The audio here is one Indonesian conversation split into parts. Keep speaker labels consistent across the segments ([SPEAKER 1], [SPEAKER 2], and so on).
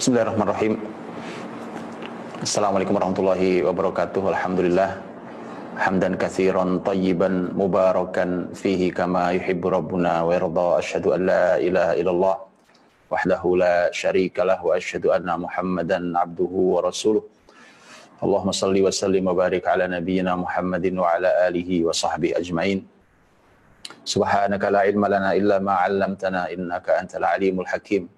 [SPEAKER 1] Bismillahirrahmanirrahim. Assalamualaikum warahmatullahi wabarakatuh. Alhamdulillah. Hamdan katsiran tayyiban mubarakan fihi kama yuhibbu rabbuna wa yarda. Asyhadu an la ilaha illallah wahdahu la syarikalah wa asyhadu anna Muhammadan abduhu wa rasuluh. Allahumma salli wa sallim wa barik ala nabiyyina Muhammadin wa ala alihi wa sahbihi ajmain. Subhanaka la ilma lana illa ma 'allamtana innaka antal alimul hakim.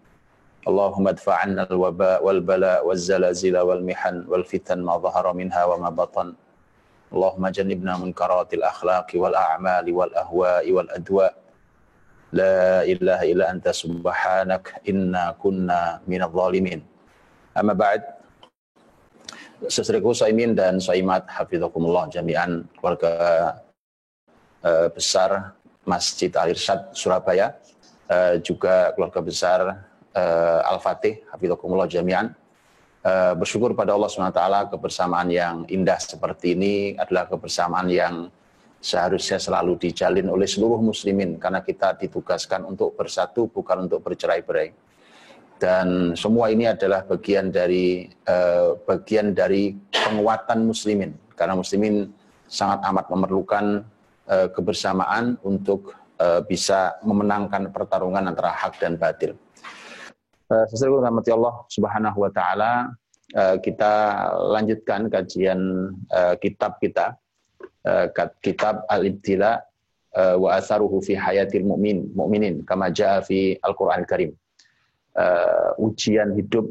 [SPEAKER 1] Allahumma adfa' 'anna al-waba wal bala waz zalazila wal mihan wal fitan ma dhahara minha wa ma batan. Allahumma jannibna munkaratil akhlaqi wal a'mali wal ahwa'i wal adwa. La ilaha illa anta subhanak inna kunna minadh dhalimin. Amma ba'd. Saudaraku Saimin dan Saimat hafizakumullah jami'an, keluarga besar Masjid Al-Irsyad Surabaya, juga keluarga besar Al-Fatih hafizakumullah jami'an, bersyukur pada Allah SWT. Kebersamaan yang indah seperti ini adalah kebersamaan yang seharusnya selalu dijalin oleh seluruh muslimin, karena kita ditugaskan untuk bersatu, bukan untuk bercerai-berai. Dan semua ini adalah bagian dari penguatan muslimin, karena muslimin sangat amat memerlukan kebersamaan untuk bisa memenangkan pertarungan antara hak dan batil. Sesuai rahmati Allah Subhanahu wa taala, kita lanjutkan kajian kitab kita, kitab Al-Ibtila wa Atharuhu fi Hayatil Mu'minin kama jaa fi Al-Qur'an Al-Karim. Ujian hidup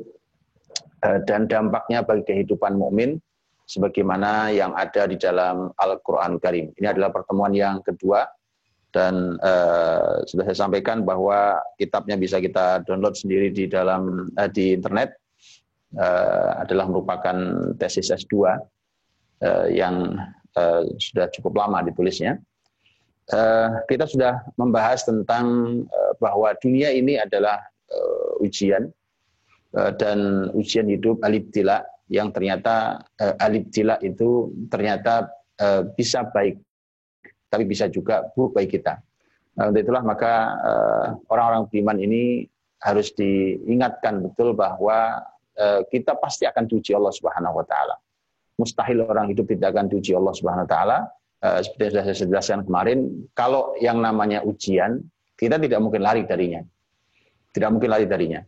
[SPEAKER 1] dan dampaknya bagi kehidupan mukmin sebagaimana yang ada di dalam Al-Qur'an Al-Karim. Ini adalah pertemuan yang kedua. Dan sudah saya sampaikan bahwa kitabnya bisa kita download sendiri di internet. Adalah merupakan tesis S2 yang sudah cukup lama ditulisnya. Kita sudah membahas tentang bahwa dunia ini adalah ujian, dan ujian hidup al-ibtila, yang ternyata al-ibtila itu ternyata bisa baik, tapi bisa juga buruk bagi kita. Nah, untuk itulah maka orang-orang beriman ini harus diingatkan betul bahwa kita pasti akan diuji Allah Subhanahu wa taala. Mustahil orang hidup tidak akan diuji Allah Subhanahu wa taala. Seperti yang sudah saya jelaskan kemarin, kalau yang namanya ujian, kita tidak mungkin lari darinya. Tidak mungkin lari darinya.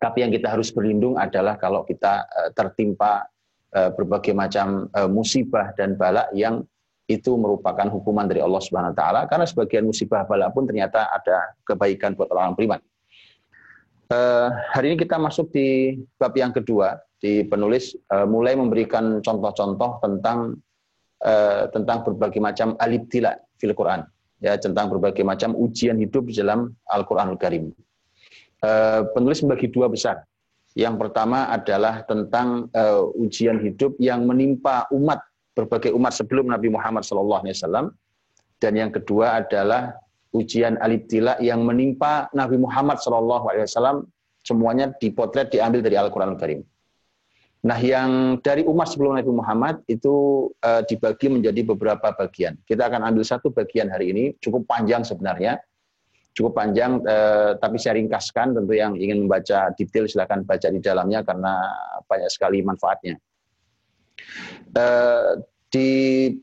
[SPEAKER 1] Tapi yang kita harus berlindung adalah kalau kita tertimpa berbagai macam musibah dan bala yang itu merupakan hukuman dari Allah Subhanahu wa taala, karena sebagian musibah bala pun ternyata ada kebaikan buat orang beriman. Hari ini kita masuk di bab yang kedua. Di penulis mulai memberikan contoh-contoh tentang berbagai macam al-ibtila fil Quran, ya, tentang berbagai macam ujian hidup di dalam Al-Qur'anul Karim. Penulis membagi dua besar. Yang pertama adalah tentang ujian hidup yang menimpa berbagai umat sebelum Nabi Muhammad SAW, dan yang kedua adalah ujian al-ibtila yang menimpa Nabi Muhammad SAW. Semuanya dipotret, diambil dari Al-Quran Al-Karim. Nah, yang dari umat sebelum Nabi Muhammad itu dibagi menjadi beberapa bagian. Kita akan ambil satu bagian hari ini, cukup panjang sebenarnya, cukup panjang, tapi saya ringkaskan. Tentu yang ingin membaca detail silakan baca di dalamnya, karena banyak sekali manfaatnya. Di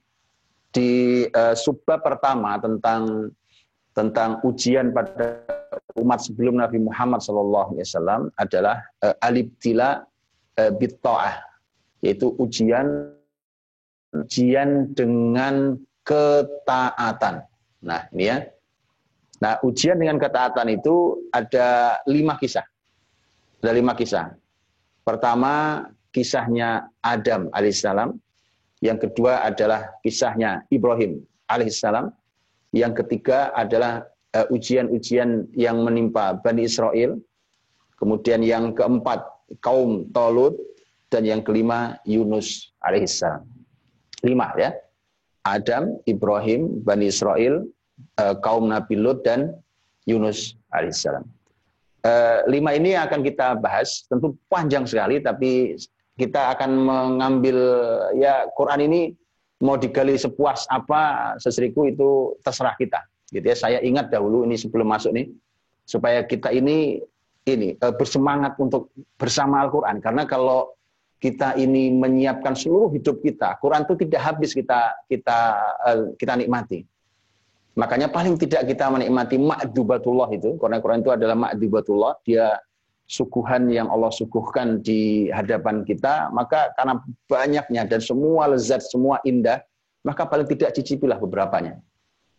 [SPEAKER 1] subbab pertama tentang ujian pada umat sebelum Nabi Muhammad SAW adalah al-ibtila bit-ta'ah, yaitu ujian dengan ketaatan. Nah, ini ya. Nah, ujian dengan ketaatan itu ada 5 kisah. Ada 5 kisah. Pertama, kisahnya Adam alaihissalam. Yang kedua adalah kisahnya Ibrahim alaihissalam. Yang ketiga adalah ujian-ujian yang menimpa Bani Israel. Kemudian yang keempat, kaum Talut. Dan yang kelima, Yunus alaihissalam. 5 ya. Adam, Ibrahim, Bani Israel, kaum Nabi Lut, dan Yunus alaihissalam. 5 ini akan kita bahas, tentu panjang sekali, tapi kita akan mengambil, ya, Quran ini mau digali sepuas apa seseriku itu terserah kita, gitu ya. Saya ingat dahulu ini sebelum masuk nih, supaya kita ini ini bersemangat untuk bersama Al-Quran. Karena kalau kita ini menyiapkan seluruh hidup kita, Quran itu tidak habis kita nikmati. Makanya paling tidak kita menikmati ma'dubatullah itu, karena Quran itu adalah ma'dubatullah, dia suguhan yang Allah suguhkan di hadapan kita, maka karena banyaknya dan semua lezat, semua indah, maka paling tidak cicipilah beberapanya.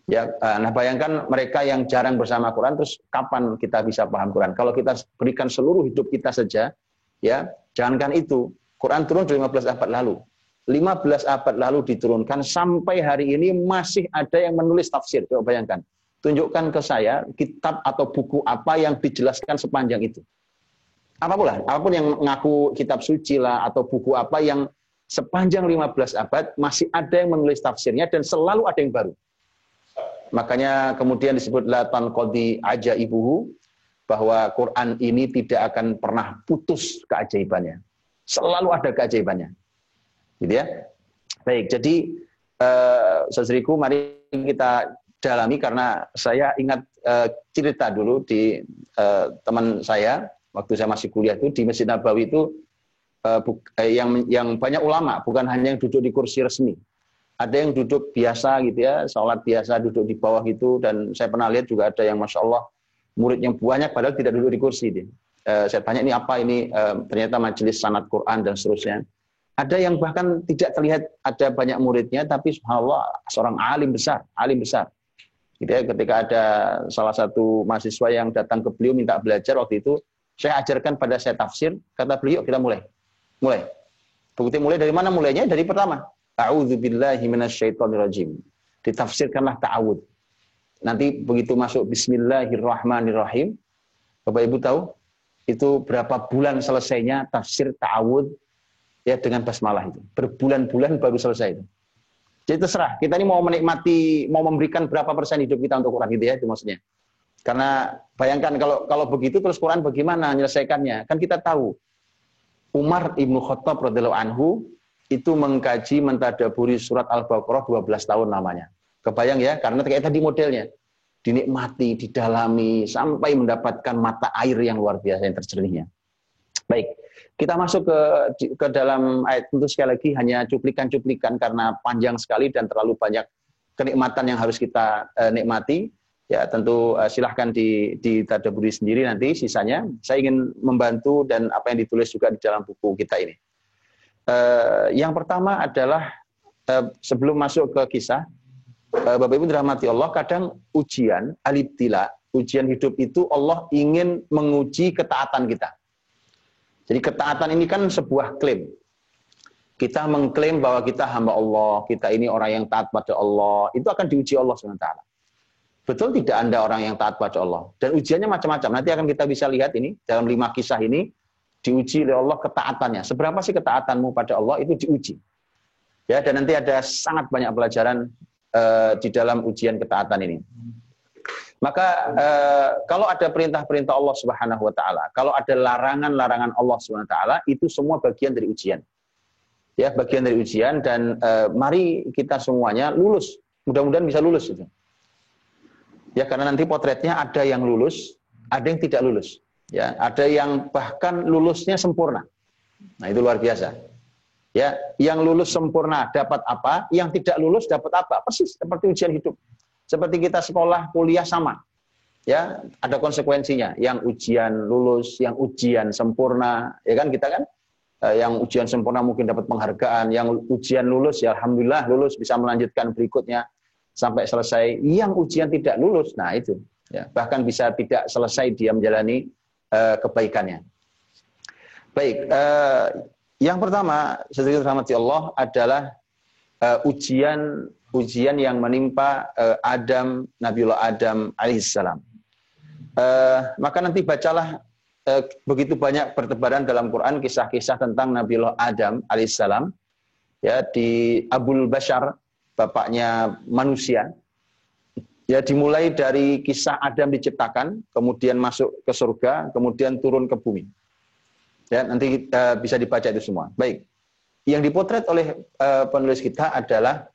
[SPEAKER 1] Ya, nah bayangkan mereka yang jarang bersama Quran, terus kapan kita bisa paham Quran? Kalau kita berikan seluruh hidup kita saja, ya, jangankan itu, Quran turun 15 abad lalu. 15 abad lalu diturunkan, sampai hari ini masih ada yang menulis tafsir. Coba bayangkan. Tunjukkan ke saya kitab atau buku apa yang dijelaskan sepanjang itu. Apapun yang mengaku kitab suci lah, atau buku apa yang sepanjang 15 abad, masih ada yang menulis tafsirnya, dan selalu ada yang baru. Makanya kemudian disebut la tanqadi ajaibuhu, bahwa Quran ini tidak akan pernah putus keajaibannya. Selalu ada keajaibannya. Gitu ya. Baik, jadi saudariku, mari kita dalami, karena saya ingat cerita dulu di teman saya waktu saya masih kuliah itu di Masjid Nabawi itu, yang banyak ulama, bukan hanya yang duduk di kursi resmi. Ada yang duduk biasa gitu ya, sholat biasa duduk di bawah gitu, dan saya pernah lihat juga ada yang Masya Allah muridnya banyak padahal tidak duduk di kursi. Saya tanya ini apa ini, ternyata majelis sanad Quran dan seterusnya. Ada yang bahkan tidak terlihat ada banyak muridnya, tapi subhanallah seorang alim besar. Gitu ya, ketika ada salah satu mahasiswa yang datang ke beliau minta belajar waktu itu, saya ajarkan pada saya tafsir, kata beliau kita mulai. Bukti mulai dari mana mulainya? Dari pertama. A'udzubillahi minasyaitonirrajim. Ditafsirkanlah ta'awud. Nanti begitu masuk Bismillahirrahmanirrahim, Bapak Ibu tahu itu berapa bulan selesainya tafsir ta'awud ya dengan basmalah itu. Berbulan-bulan baru selesai itu. Jadi terserah, kita ini mau menikmati, mau memberikan berapa persen hidup kita untuk Quran gitu ya, itu maksudnya. Karena bayangkan kalau begitu terus Quran bagaimana menyelesaikannya? Kan kita tahu Umar Ibnu Khattab radhiyallahu anhu itu mengkaji mentadaburi surat Al-Baqarah 12 tahun namanya. Kebayang ya, karena kayak tadi modelnya. Dinikmati, didalami, sampai mendapatkan mata air yang luar biasa yang terjernihnya. Baik, kita masuk ke dalam ayat. Tentu sekali lagi hanya cuplikan-cuplikan karena panjang sekali dan terlalu banyak kenikmatan yang harus kita nikmati. Ya tentu silahkan ditadaburi sendiri nanti sisanya. Saya ingin membantu dan apa yang ditulis juga di dalam buku kita ini. Yang pertama adalah sebelum masuk ke kisah, Bapak Ibu dirahmati Allah, kadang ujian, al-ibtila, ujian hidup itu Allah ingin menguji ketaatan kita. Jadi ketaatan ini kan sebuah klaim. Kita mengklaim bahwa kita hamba Allah, kita ini orang yang taat pada Allah, itu akan diuji Allah SWT. Betul tidak Anda orang yang taat pada Allah? Dan ujiannya macam-macam. Nanti akan kita bisa lihat ini, dalam 5 kisah ini, diuji oleh Allah ketaatannya. Seberapa sih ketaatanmu pada Allah itu diuji. Ya, dan nanti ada sangat banyak pelajaran di dalam ujian ketaatan ini. Maka kalau ada perintah-perintah Allah Subhanahu wa taala, kalau ada larangan-larangan Allah Subhanahu wa taala, itu semua bagian dari ujian. Ya, bagian dari ujian, dan mari kita semuanya lulus. Mudah-mudahan bisa lulus itu. Ya, karena nanti potretnya ada yang lulus, ada yang tidak lulus. Ya, ada yang bahkan lulusnya sempurna. Nah, itu luar biasa. Ya, yang lulus sempurna dapat apa, yang tidak lulus dapat apa? Persis seperti ujian hidup. Seperti kita sekolah, kuliah sama. Ya, ada konsekuensinya. Yang ujian lulus, yang ujian sempurna, ya kan kita kan yang ujian sempurna mungkin dapat penghargaan, yang ujian lulus ya alhamdulillah lulus bisa melanjutkan berikutnya sampai selesai. Yang ujian tidak lulus, nah itu ya, bahkan bisa tidak selesai dia menjalani kebaikannya. Baik, yang pertama, saudara rahmati Allah, adalah ujian yang menimpa Adam, Nabiullah Adam alaihissalam. Maka nanti bacalah begitu banyak bertebaran dalam Quran kisah-kisah tentang Nabiullah Adam alaihissalam, ya, di Abul Bashar, bapaknya manusia. Ya, dimulai dari kisah Adam diciptakan, kemudian masuk ke surga, kemudian turun ke bumi. Ya, nanti bisa dibaca itu semua. Baik, yang dipotret oleh penulis kita adalah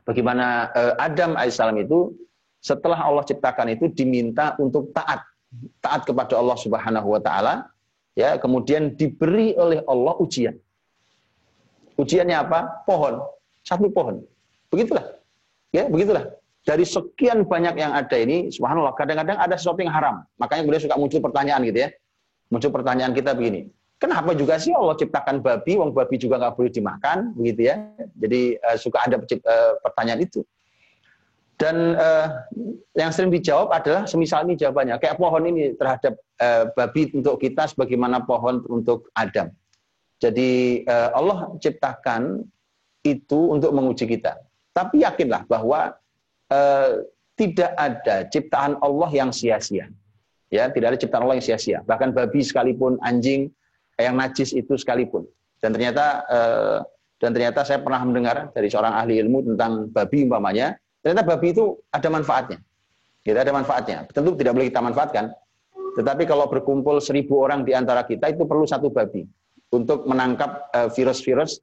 [SPEAKER 1] bagaimana Adam alaihissalam itu setelah Allah ciptakan itu diminta untuk taat taat kepada Allah Subhanahu wa taala, ya, kemudian diberi oleh Allah ujian. Ujiannya apa? Pohon. Satu pohon. Begitulah. Ya, begitulah. Dari sekian banyak yang ada ini, subhanallah, kadang-kadang ada sesuatu yang haram. Makanya kemudian suka muncul pertanyaan gitu ya. Muncul pertanyaan kita begini. Kenapa juga sih Allah ciptakan babi, wong babi juga nggak boleh dimakan, begitu ya. Jadi suka ada pertanyaan itu. Dan yang sering dijawab adalah semisal ini jawabannya. Kayak pohon ini terhadap babi untuk kita sebagaimana pohon untuk Adam. Jadi Allah ciptakan itu untuk menguji kita. Tapi yakinlah bahwa tidak ada ciptaan Allah yang sia-sia. Ya, tidak ada ciptaan Allah yang sia-sia. Bahkan babi sekalipun, anjing yang najis itu sekalipun. Dan ternyata saya pernah mendengar dari seorang ahli ilmu tentang babi umpamanya. Ternyata babi itu ada manfaatnya. Kita ada manfaatnya. Tentu tidak boleh kita manfaatkan. Tetapi kalau berkumpul 1000 orang di antara kita itu perlu satu babi. Untuk menangkap virus-virus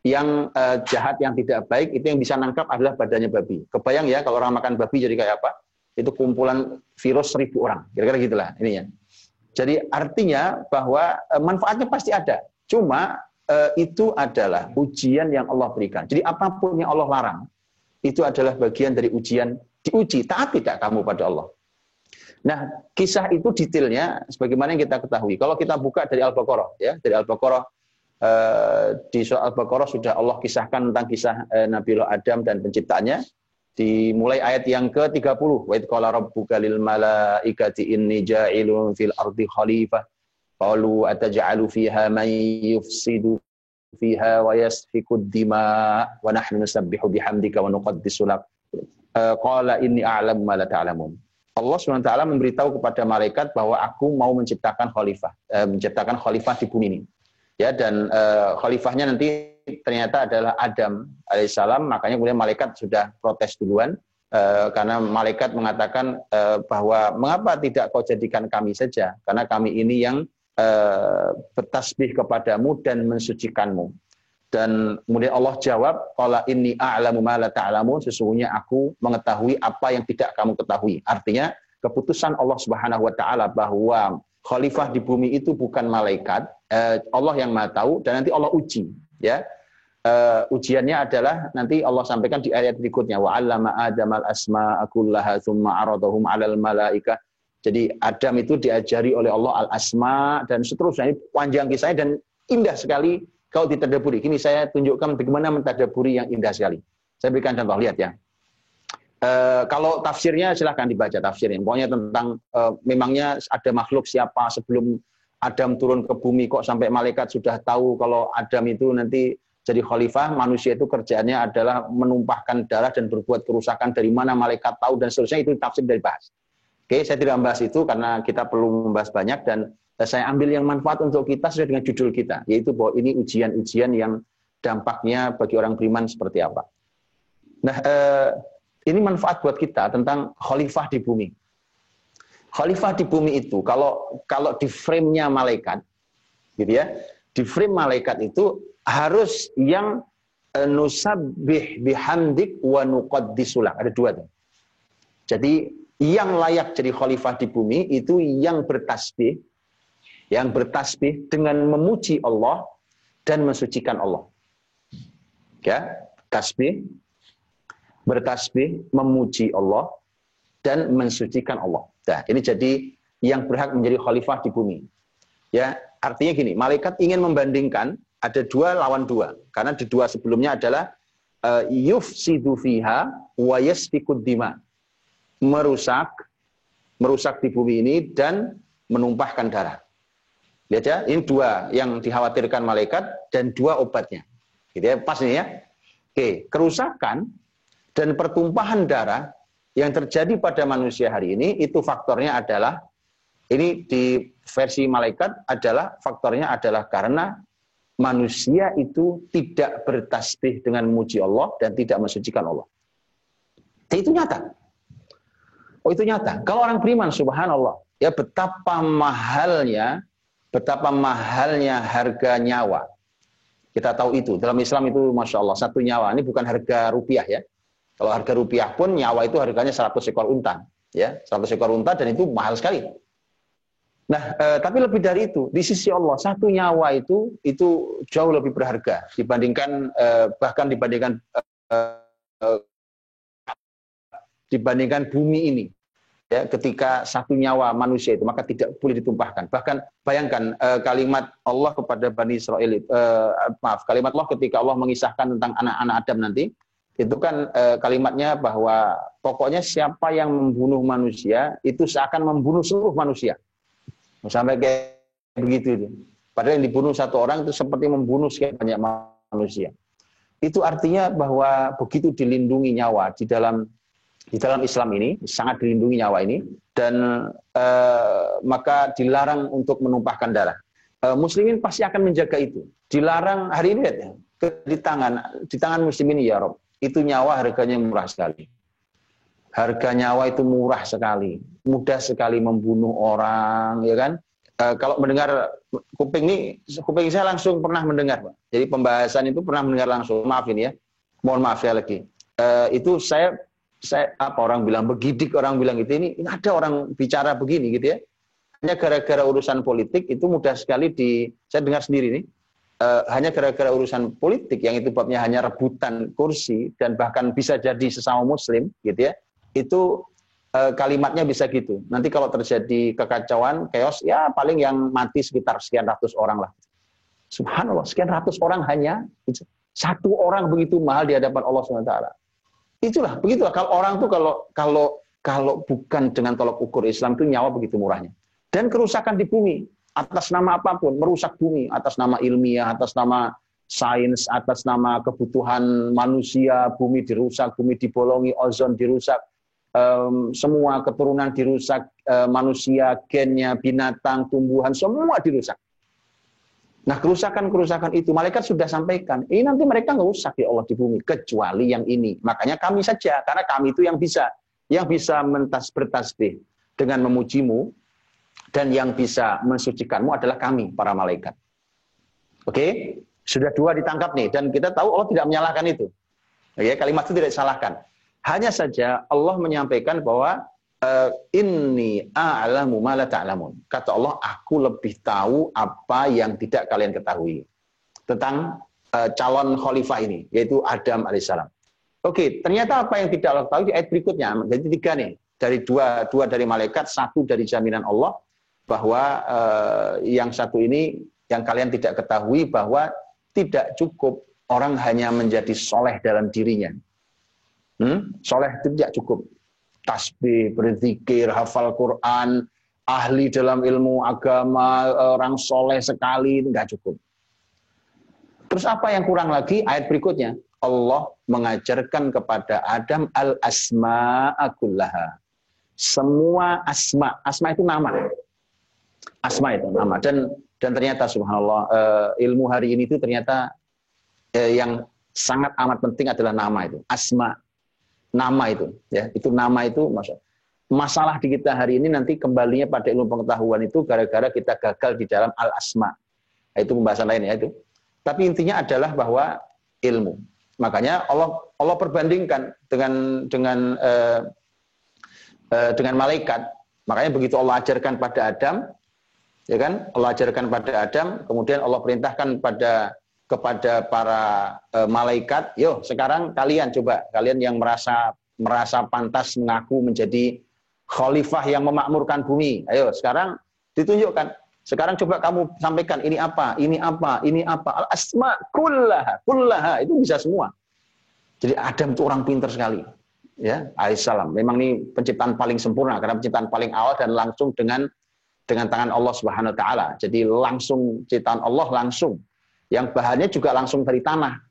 [SPEAKER 1] yang jahat, yang tidak baik, itu yang bisa nangkap adalah badannya babi. Kebayang ya kalau orang makan babi jadi kayak apa? Itu kumpulan virus 1000 orang. Kira-kira gitulah ininya. Jadi artinya bahwa manfaatnya pasti ada. Cuma itu adalah ujian yang Allah berikan. Jadi apapun yang Allah larang, itu adalah bagian dari ujian. Diuji, taat tidak kamu pada Allah. Nah, kisah itu detailnya sebagaimana yang kita ketahui. Kalau kita buka dari Al-Baqarah, ya, dari Al-Baqarah, di surah Al-Baqarah sudah Allah kisahkan tentang kisah Nabiullah Adam dan penciptaannya. Dimulai ayat yang ke-30. Wa idh qala rabbuka lil malaikati inni ja'ilun fil ardi khalifah. Qalu ataj'alu fiha man yufsidu fiha wa yasfikud dima wa nahnu nusabbihu bihamdika wa nuqaddisu lak. Qala inni a'lamu ma la ta'lamun. Allah SWT memberitahu kepada malaikat bahwa aku mau menciptakan khalifah di bumi ini. Ya, dan khalifahnya nanti ternyata adalah Adam alaihissalam. Makanya kemudian malaikat sudah protes duluan karena malaikat mengatakan bahwa mengapa tidak kau jadikan kami saja? Karena kami ini yang bertasbih kepadamu dan mensucikanmu. Dan kemudian Allah jawab, qala inni a'lamu ma la ta'lamun, sesungguhnya aku mengetahui apa yang tidak kamu ketahui. Artinya keputusan Allah Subhanahu wa taala bahwa khalifah di bumi itu bukan malaikat, Allah yang Maha tahu, dan nanti Allah uji, ya. Ujiannya adalah nanti Allah sampaikan di ayat berikutnya, wa 'allama Adamal asma'a kullaha tsumma 'aradahum 'alal malaikah. Jadi Adam itu diajari oleh Allah al-asma dan seterusnya. Ini panjang kisahnya dan indah sekali kalau ditadaburi. Kini saya tunjukkan bagaimana mentadaburi yang indah sekali. Saya berikan contoh, lihat ya. Kalau tafsirnya silahkan dibaca tafsirnya. Pokoknya tentang memangnya ada makhluk siapa sebelum Adam turun ke bumi kok sampai malaikat sudah tahu kalau Adam itu nanti jadi khalifah. Manusia itu kerjaannya adalah menumpahkan darah dan berbuat kerusakan. Dari mana malaikat tahu dan seterusnya, itu tafsir dari bahas. Oke, saya tidak membahas itu karena kita perlu membahas banyak, dan saya ambil yang manfaat untuk kita sesuai dengan judul kita, yaitu bahwa ini ujian-ujian yang dampaknya bagi orang beriman seperti apa. Nah, ini manfaat buat kita tentang khalifah di bumi. Khalifah di bumi itu, kalau di frame-nya malaikat, gitu ya, di frame malaikat itu harus yang nusabbih bihamdik wa nuqaddisulak. Ada dua tuh. Jadi yang layak jadi khalifah di bumi itu yang bertasbih dengan memuji Allah dan mensucikan Allah. Ya, bertasbih, memuji Allah dan mensucikan Allah. Nah, ini jadi yang berhak menjadi khalifah di bumi. Ya, artinya gini, malaikat ingin membandingkan ada dua lawan dua, karena di dua sebelumnya adalah yufsidu fiha wa yasfikud dima. Merusak di bumi ini dan menumpahkan darah. Lihat ya, ini dua yang dikhawatirkan malaikat dan dua obatnya. Gitu ya, pas ini ya. Oke, kerusakan dan pertumpahan darah yang terjadi pada manusia hari ini, itu faktornya adalah, ini di versi malaikat adalah, faktornya adalah karena manusia itu tidak bertasbih dengan memuji Allah dan tidak mensucikan Allah. Dan itu nyata. Oh, itu nyata. Kalau orang beriman, subhanallah, ya betapa mahalnya harga nyawa. Kita tahu itu. Dalam Islam itu, Masya Allah, satu nyawa. Ini bukan harga rupiah ya. Kalau harga rupiah pun, nyawa itu harganya 100 ekor unta. Ya, 100 ekor unta, dan itu mahal sekali. Nah, tapi lebih dari itu, di sisi Allah satu nyawa itu jauh lebih berharga dibandingkan bahkan dibandingkan bumi ini. Ya, ketika satu nyawa manusia itu maka tidak boleh ditumpahkan. Bahkan bayangkan kalimat Allah kepada Bani Israel, kalimat Allah ketika Allah mengisahkan tentang anak-anak Adam nanti, itu kan kalimatnya bahwa pokoknya siapa yang membunuh manusia itu seakan membunuh seluruh manusia. Sampai kayak begitu itu. Padahal yang dibunuh satu orang itu seperti membunuh sekian banyak manusia. Itu artinya bahwa begitu dilindungi nyawa di dalam Islam ini, sangat dilindungi nyawa ini, dan maka dilarang untuk menumpahkan darah. Muslimin pasti akan menjaga itu. Dilarang hari ini lihat ya, di tangan muslimin ya Rob, itu nyawa harganya murah sekali. Harga nyawa itu murah sekali, mudah sekali membunuh orang, ya kan? Kalau mendengar kuping saya langsung pernah mendengar, Pak. Jadi pembahasan itu pernah mendengar langsung. Maaf ini ya, mohon maaf ya lagi. Itu saya orang bilang begidik, orang bilang gitu, ini ada orang bicara begini gitu ya. Hanya gara-gara urusan politik itu mudah sekali saya dengar sendiri nih. Hanya gara-gara urusan politik yang itu babnya hanya rebutan kursi dan bahkan bisa jadi sesama muslim gitu ya. Itu kalimatnya bisa gitu. Nanti kalau terjadi kekacauan, chaos, ya paling yang mati sekitar sekian ratus orang lah. Subhanallah, sekian ratus orang hanya satu orang begitu mahal di hadapan Allah SWT. Begitulah. Kalau orang tuh kalau bukan dengan tolok ukur Islam itu nyawa begitu murahnya. Dan kerusakan di bumi atas nama apapun, merusak bumi atas nama ilmiah, atas nama sains, atas nama kebutuhan manusia, bumi dirusak, bumi dibolongi, ozon dirusak. Semua keturunan dirusak, manusia, gennya, binatang, tumbuhan, semua dirusak. Nah, kerusakan-kerusakan itu, malaikat sudah sampaikan, ini nanti mereka nggak rusak ya Allah di bumi, kecuali yang ini. Makanya kami saja, karena kami itu yang bisa bertasbih dengan memujimu, dan yang bisa mensucikanmu adalah kami, para malaikat. Oke? Sudah dua ditangkap nih, dan kita tahu Allah tidak menyalahkan itu. Oke? Kalimat itu tidak disalahkan. Hanya saja Allah menyampaikan bahwa inni a'lamu ma la ta'lamun. Kata Allah, aku lebih tahu apa yang tidak kalian ketahui tentang calon khalifah ini, yaitu Adam alaihissalam. Oke, ternyata apa yang tidak Allah tahu di ayat berikutnya. Jadi tiga nih, dari dua dari malaikat, satu dari jaminan Allah bahwa yang satu ini yang kalian tidak ketahui, bahwa tidak cukup orang hanya menjadi soleh dalam dirinya. Soleh itu tidak cukup. Tasbih, berzikir, hafal Quran, ahli dalam ilmu agama, orang soleh sekali, tidak cukup. Terus apa yang kurang lagi? Ayat berikutnya, Allah mengajarkan kepada Adam al-asma'a kullaha. Semua asma itu nama. Asma itu nama. Dan ternyata subhanallah, ilmu hari ini itu ternyata yang sangat amat penting adalah nama itu. Asma. Nama itu, ya, itu nama itu masalah di kita hari ini nanti kembalinya pada ilmu pengetahuan itu gara-gara kita gagal di dalam al-asma. Itu pembahasan lain ya itu. Tapi intinya adalah bahwa ilmu. Makanya Allah perbandingkan dengan malaikat. Makanya begitu Allah ajarkan pada Adam, ya kan? Allah ajarkan pada Adam, kemudian Allah perintahkan kepada para malaikat, yo sekarang kalian yang merasa pantas mengaku menjadi khalifah yang memakmurkan bumi, ayo sekarang ditunjukkan, sekarang coba kamu sampaikan ini apa, al-asma kullaha itu bisa semua. Jadi Adam itu orang pintar sekali, ya alaihissalam. Memang ini penciptaan paling sempurna karena penciptaan paling awal dan langsung dengan tangan Allah Subhanahu Wa Taala. Jadi langsung ciptaan Allah langsung. Yang bahannya juga langsung dari tanah,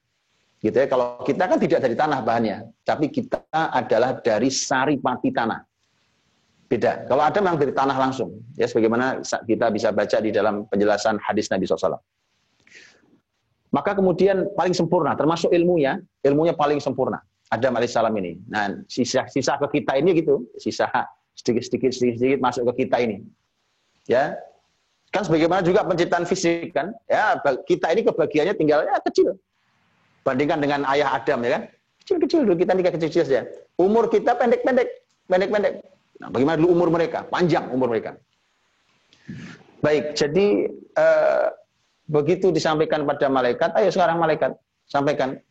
[SPEAKER 1] gitu ya. Kalau kita kan tidak dari tanah bahannya, tapi kita adalah dari saripati tanah. Beda. Kalau Adam yang dari tanah langsung, ya sebagaimana kita bisa baca di dalam penjelasan hadis Nabi SAW. Maka kemudian paling sempurna, termasuk ilmunya paling sempurna. Adam alaihissalam ini. Nah, sisa ke kita ini gitu, sisa sedikit masuk ke kita ini, ya. Kan sebagaimana juga penciptaan fisik kan, ya kita ini kebagiannya tinggalnya kecil, bandingkan dengan ayah Adam ya kan, kecil dulu, kita ini kecil saja. Umur kita pendek. Nah, bagaimana dulu umur mereka? Panjang umur mereka. Baik, jadi begitu disampaikan pada malaikat, ayo sekarang malaikat sampaikan,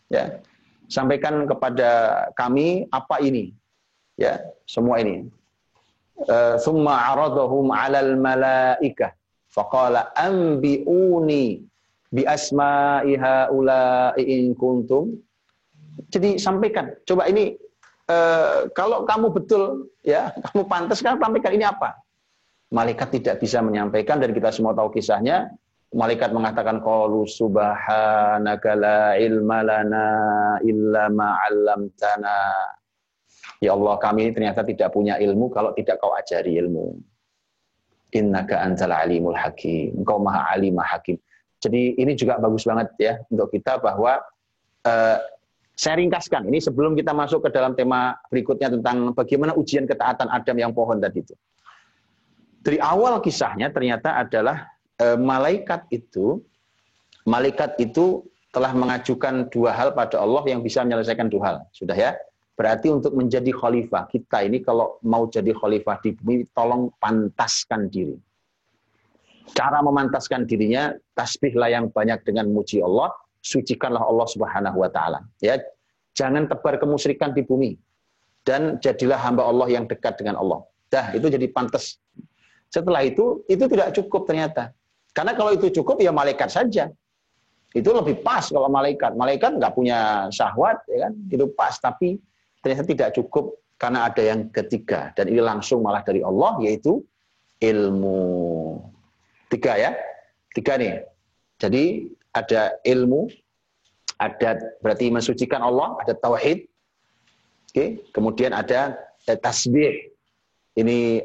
[SPEAKER 1] ya, sampaikan kepada kami apa ini, ya, semua ini. Summa aradahum 'alal malaikah faqala anbi'uni bi asma'i haula'i in kuntum. Jadi sampaikan, coba ini kalau kamu betul, ya, kamu pantas kan sampaikan ini apa? Malaikat tidak bisa menyampaikan dan kita semua tahu kisahnya. Malaikat mengatakan qalu subhanaka la ilma lana illa ma 'allamtana. Ya Allah, kami ternyata tidak punya ilmu kalau tidak kau ajari ilmu. Innaka antal alimul hakim. Engkau maha alim, maha hakim. Jadi ini juga bagus banget ya untuk kita bahwa saya ringkaskan ini sebelum kita masuk ke dalam tema berikutnya tentang bagaimana ujian ketaatan Adam yang pohon tadi itu. Dari awal kisahnya ternyata adalah malaikat itu telah mengajukan dua hal pada Allah yang bisa menyelesaikan dua hal. Sudah ya? Berarti untuk menjadi khalifah, kita ini kalau mau jadi khalifah di bumi, tolong pantaskan diri. Cara memantaskan dirinya, tasbihlah yang banyak dengan muji Allah, sucikanlah Allah Subhanahu wa taala. Ya, jangan tebar kemusyrikan di bumi dan jadilah hamba Allah yang dekat dengan Allah. Dah, itu jadi pantas. Setelah itu tidak cukup ternyata. Karena kalau itu cukup ya malaikat saja. Itu lebih pas kalau malaikat. Malaikat nggak punya syahwat, ya kan? Itu pas, tapi ternyata tidak cukup karena ada yang ketiga dan ini langsung malah dari Allah, yaitu ilmu. Tiga ya, tiga nih. Jadi ada ilmu, ada berarti mensucikan Allah, ada tauhid, oke. Kemudian ada tasbih. Ini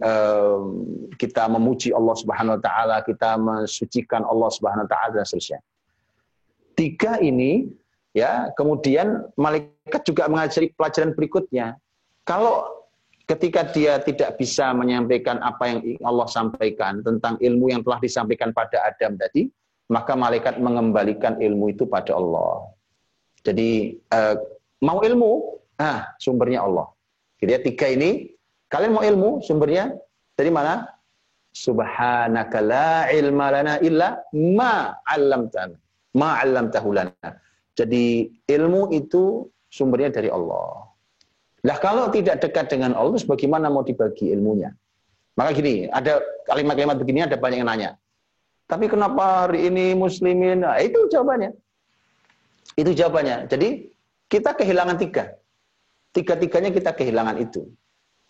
[SPEAKER 1] kita memuji Allah Subhanahu Wa Taala, kita mensucikan Allah Subhanahu Wa Taala dan seterusnya. Tiga ini, ya. Kemudian malaikat juga mengajari pelajaran berikutnya. Kalau ketika dia tidak bisa menyampaikan apa yang Allah sampaikan tentang ilmu yang telah disampaikan pada Adam tadi, maka malaikat mengembalikan ilmu itu pada Allah. Jadi mau ilmu, sumbernya Allah. Jadi tiga ini, kalian mau ilmu, sumbernya dari mana? Subhanaka la ilma lana illa ma 'allamtana. Ma 'allamtahu lana. Jadi ilmu itu sumbernya dari Allah. Lah kalau tidak dekat dengan Allah, bagaimana mau dibagi ilmunya? Maka gini, ada kalimat-kalimat begini ada banyak yang nanya. Tapi kenapa hari ini muslimin? Nah, itu jawabannya. Itu jawabannya. Jadi kita kehilangan tiga. Tiga-tiganya kita kehilangan itu.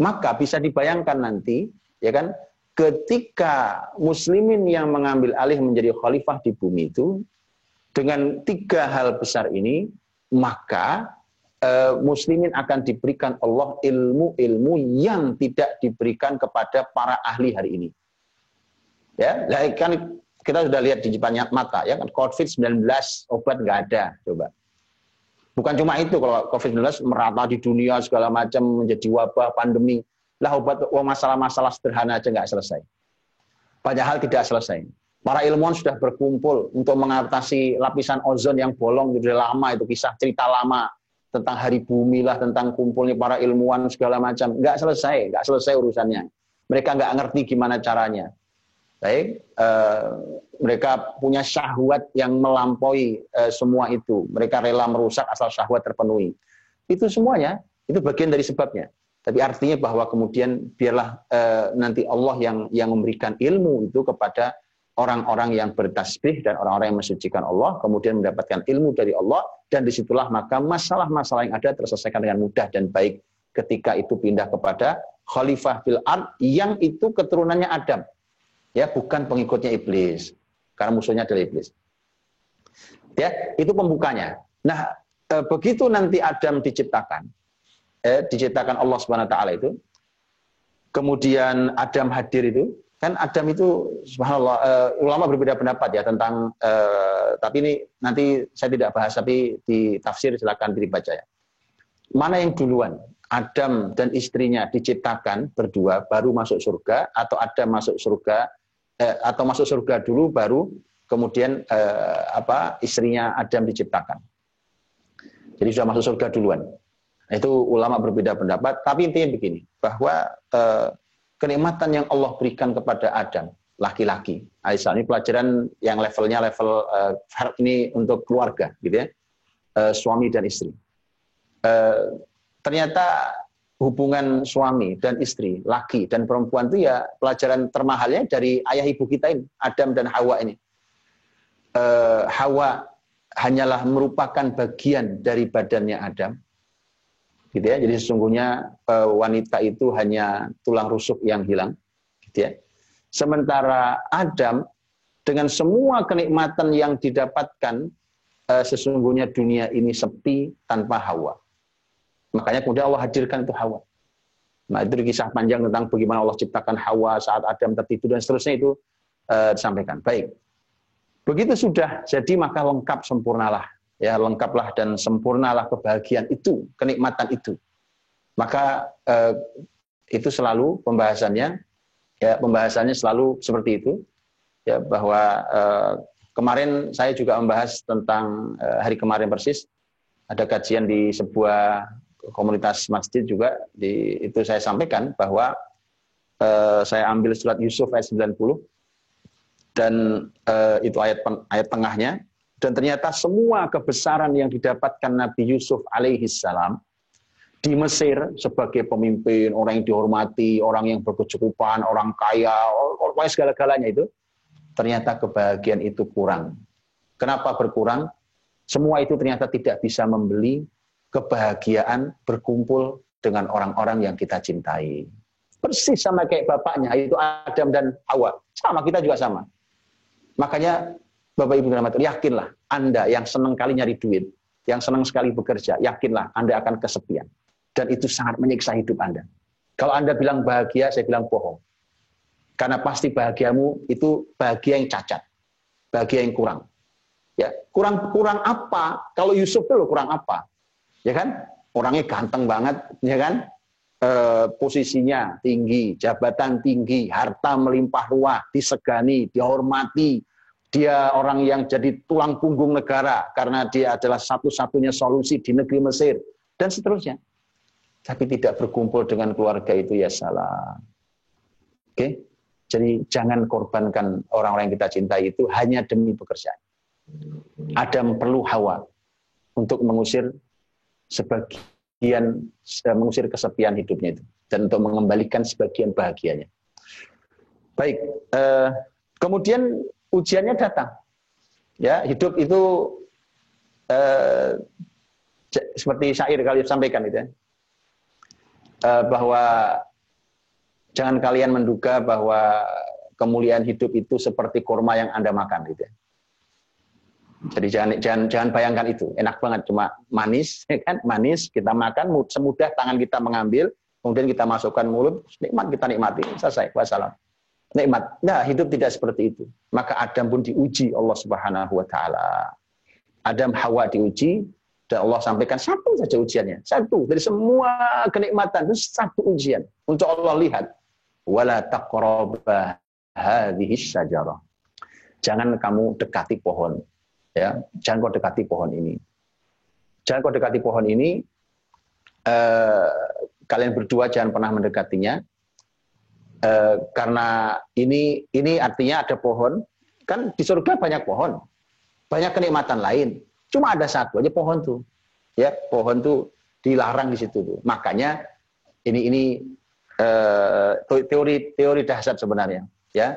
[SPEAKER 1] Maka bisa dibayangkan nanti, ya kan, ketika muslimin yang mengambil alih menjadi khalifah di bumi itu, dengan tiga hal besar ini, maka muslimin akan diberikan Allah ilmu-ilmu yang tidak diberikan kepada para ahli hari ini. Ya, kan kita sudah lihat di depan mata, ya kan, COVID-19 obat nggak ada, coba. Bukan cuma itu, kalau COVID-19 merata di dunia segala macam menjadi wabah, pandemi, lah obat masalah-masalah sederhana aja nggak selesai. Padahal tidak selesai. Para ilmuwan sudah berkumpul untuk mengatasi lapisan ozon yang bolong, sudah lama itu kisah cerita lama tentang hari bumi lah, tentang kumpulnya para ilmuwan segala macam, nggak selesai urusannya. Mereka nggak ngerti gimana caranya. Baik, mereka punya syahwat yang melampaui semua itu. Mereka rela merusak asal syahwat terpenuhi. Itu semuanya, itu bagian dari sebabnya. Tapi artinya bahwa kemudian biarlah nanti Allah yang memberikan ilmu itu kepada orang-orang yang bertasbih dan orang-orang yang mensucikan Allah, kemudian mendapatkan ilmu dari Allah, dan disitulah maka masalah-masalah yang ada terselesaikan dengan mudah dan baik ketika itu pindah kepada khalifah fil ard yang itu keturunannya Adam. Ya, bukan pengikutnya iblis, karena musuhnya adalah iblis. Ya, itu pembukanya. Nah, begitu nanti Adam diciptakan Allah Subhanahu wa taala itu, kemudian Adam hadir itu, kan Adam itu subhanallah, ulama berbeda pendapat ya tentang tapi ini nanti saya tidak bahas, tapi di tafsir silakan dibaca ya. Mana yang duluan? Adam dan istrinya diciptakan berdua baru masuk surga, atau Adam masuk surga atau masuk surga dulu baru kemudian istrinya Adam diciptakan. Jadi sudah masuk surga duluan. Itu ulama berbeda pendapat, tapi intinya begini, bahwa kenikmatan yang Allah berikan kepada Adam laki-laki. Aisyah ini pelajaran yang levelnya level ini untuk keluarga, gitu ya, suami dan istri. Ternyata hubungan suami dan istri, laki dan perempuan itu ya pelajaran termahalnya dari ayah ibu kita ini, Adam dan Hawa ini. Hawa hanyalah merupakan bagian dari badannya Adam, gitu ya. Jadi sesungguhnya wanita itu hanya tulang rusuk yang hilang, gitu ya. Sementara Adam dengan semua kenikmatan yang didapatkan, sesungguhnya dunia ini sepi tanpa Hawa. Makanya kemudian Allah hadirkan itu Hawa. Nah, itu kisah panjang tentang bagaimana Allah ciptakan Hawa saat Adam tertidur dan seterusnya itu disampaikan. Baik. Begitu sudah jadi maka lengkap sempurnalah, ya, lengkaplah dan sempurnalah kebahagiaan itu, kenikmatan itu. Maka itu selalu pembahasannya, ya, pembahasannya selalu seperti itu, ya, bahwa kemarin saya juga membahas tentang hari kemarin persis ada kajian di sebuah komunitas masjid juga, itu saya sampaikan bahwa saya ambil surat Yusuf ayat 90 dan itu ayat tengahnya, dan ternyata semua kebesaran yang didapatkan Nabi Yusuf alaihissalam di Mesir sebagai pemimpin, orang yang dihormati, orang yang berkecukupan, orang kaya, orang segala-galanya itu, ternyata kebahagiaan itu kurang. Kenapa berkurang? Semua itu ternyata tidak bisa membeli kebahagiaan berkumpul dengan orang-orang yang kita cintai. Persis sama kayak bapaknya, itu Adam dan Hawa. Sama, kita juga sama. Makanya Bapak Ibu yakinlah Anda yang senang kali nyari duit, yang senang sekali bekerja, yakinlah Anda akan kesepian. Dan itu sangat menyiksa hidup Anda. Kalau Anda bilang bahagia, saya bilang bohong. Karena pasti bahagiamu itu bahagia yang cacat, bahagia yang kurang. Ya, kurang apa? Kalau Yusuf itu kurang apa? Ya kan? Orangnya ganteng banget, ya kan? Posisinya tinggi, jabatan tinggi, harta melimpah ruah, disegani, dihormati. Dia orang yang jadi tulang punggung negara karena dia adalah satu-satunya solusi di negeri Mesir dan seterusnya. Tapi tidak berkumpul dengan keluarga itu ya salah. Oke? Jadi jangan korbankan orang-orang yang kita cintai itu hanya demi pekerjaan. Adam perlu Hawa untuk mengusir mengusir kesepian hidupnya itu dan untuk mengembalikan sebagian bahagianya. Baik, kemudian ujiannya datang. Ya, hidup itu seperti syair kalian sampaikan itu ya. Bahwa jangan kalian menduga bahwa kemuliaan hidup itu seperti kurma yang Anda makan gitu ya. Jadi jangan bayangkan itu, enak banget cuma manis, ya kan? Manis kita makan semudah tangan kita mengambil, kemudian kita masukkan mulut, nikmat kita nikmati, selesai, wassalam. Nikmat. Nah, hidup tidak seperti itu. Maka Adam pun diuji Allah Subhanahu wa taala. Adam Hawa diuji dan Allah sampaikan satu saja ujiannya. Satu dari semua kenikmatan itu satu ujian untuk Allah lihat. Wala taqraba hadhihi syajarah. Jangan kamu dekati pohon. Ya, jangan kau dekati pohon ini. Jangan kau dekati pohon ini. Kalian berdua jangan pernah mendekatinya. Karena ini artinya ada pohon. Kan di surga banyak pohon. Banyak kenikmatan lain. Cuma ada satu aja pohon tuh. Ya, pohon tuh dilarang di situ tuh. Makanya ini teori dahsyat sebenarnya, ya.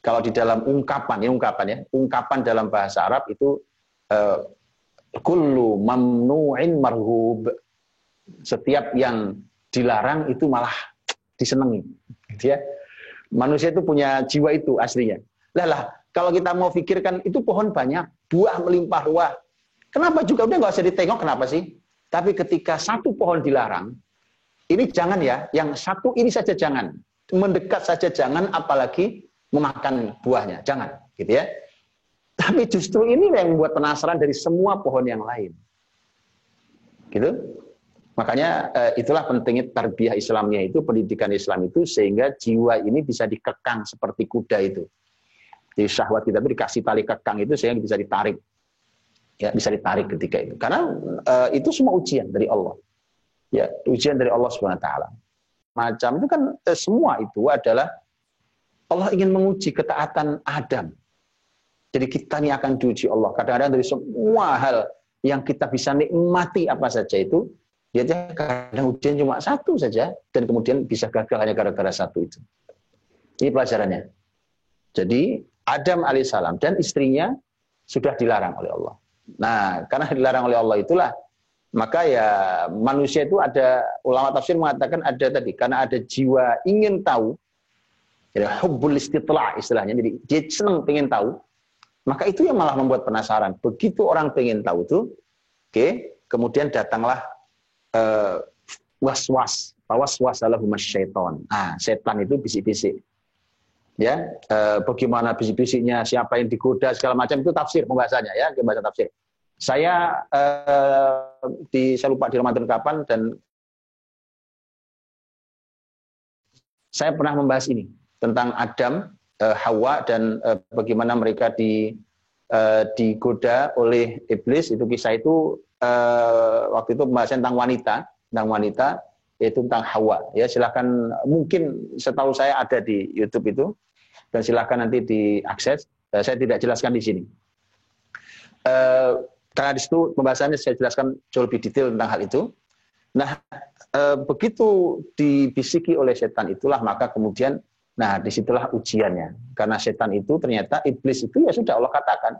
[SPEAKER 1] Kalau di dalam ungkapan dalam bahasa Arab itu kullu mamnu'in marhub. Setiap yang dilarang itu malah disenangi, ya. Manusia itu punya jiwa itu aslinya. Lah, kalau kita mau pikirkan itu pohon banyak, buah melimpah ruah. Kenapa juga udah nggak usah ditengok kenapa sih? Tapi ketika satu pohon dilarang, ini jangan ya, yang satu ini saja jangan, mendekat saja jangan, apalagi memakan buahnya, jangan, gitu ya. Tapi justru ini yang membuat penasaran dari semua pohon yang lain, gitu. Makanya itulah pentingnya tarbiyah Islamnya itu, pendidikan Islam itu, sehingga jiwa ini bisa dikekang seperti kuda itu. Jadi syahwat kita itu dikasih tali kekang itu sehingga bisa ditarik. Ya, bisa ditarik ketika itu. Karena itu semua ujian dari Allah. Ya, ujian dari Allah Subhanahu wa taala. Macam itu kan semua itu adalah Allah ingin menguji ketaatan Adam. Jadi kita ini akan diuji Allah. Kadang-kadang dari semua hal yang kita bisa nikmati apa saja itu, dia kadang ujian cuma satu saja, dan kemudian bisa gagal hanya gara-gara satu itu. Ini pelajarannya. Jadi Adam alaihissalam dan istrinya sudah dilarang oleh Allah. Nah, karena dilarang oleh Allah itulah, maka ya manusia itu ada, ulama tafsir mengatakan ada tadi, karena ada jiwa ingin tahu, ya, hubbul istitla' istilahnya, jadi dia senang pengen tahu, maka itu yang malah membuat penasaran. Begitu orang pengen tahu tuh, kemudian datanglah waswas, lahum syaiton. Nah, setan itu bisik-bisik. Ya, bagaimana bisik-bisiknya, siapa yang digoda segala macam, itu tafsir pembahasannya ya, bahasa tafsir. Saya lupa di Ramadan kapan, dan saya pernah membahas ini tentang Adam, Hawa, dan bagaimana mereka digoda oleh iblis. Itu kisah itu waktu itu pembahasan tentang wanita, yaitu tentang Hawa. Ya, silakan, mungkin setahu saya ada di YouTube itu, dan silakan nanti diakses. Saya tidak jelaskan di sini. Karena di situ pembahasannya saya jelaskan jauh lebih detail tentang hal itu. Nah, begitu dibisiki oleh setan itulah, maka kemudian, nah disitulah ujiannya. Karena setan itu ternyata, iblis itu ya sudah Allah katakan,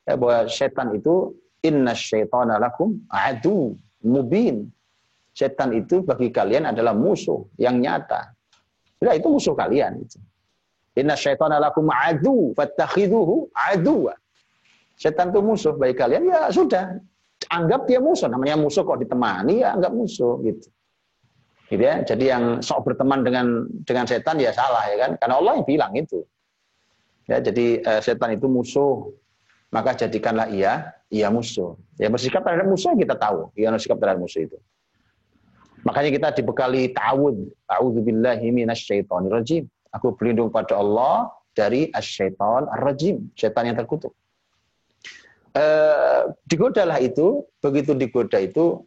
[SPEAKER 1] ya, bahwa setan itu, inna syaitana lakum adu mubin. Setan itu bagi kalian adalah musuh yang nyata. Sudah, itu musuh kalian. Inna syaitana lakum adu fattakhiduhu aduwa. Setan itu musuh bagi kalian, ya sudah, anggap dia musuh. Namanya musuh kok ditemani, ya anggap musuh gitu. Gitu ya. Jadi yang sok berteman dengan setan ya salah, ya kan? Karena Allah yang bilang itu. Ya, jadi setan itu musuh, maka jadikanlah ia musuh. Ya, bersikap terhadap musuh kita tahu, ya, bersikap terhadap musuh itu. Makanya kita dibekali ta'awudz, a'udzubillahi minasyaitonir rajim. Aku berlindung pada Allah dari asyaiton ar-rajim, setan yang terkutuk. Digodalah itu, begitu digoda itu,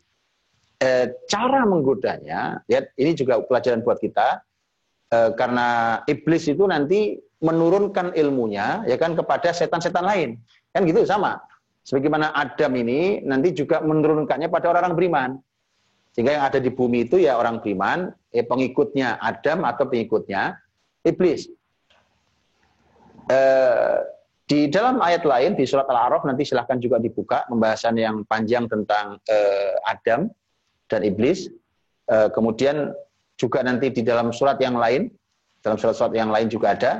[SPEAKER 1] cara menggodanya, ya, ini juga pelajaran buat kita, karena iblis itu nanti menurunkan ilmunya, ya kan, kepada setan-setan lain, kan gitu, sama. Sebagaimana Adam ini nanti juga menurunkannya pada orang-orang beriman, sehingga yang ada di bumi itu ya orang beriman, pengikutnya Adam atau pengikutnya iblis. Di dalam ayat lain di surat Al-A'raf, nanti silahkan juga dibuka pembahasan yang panjang tentang Adam dan iblis. Kemudian juga nanti di dalam surat yang lain, dalam surat-surat yang lain juga ada,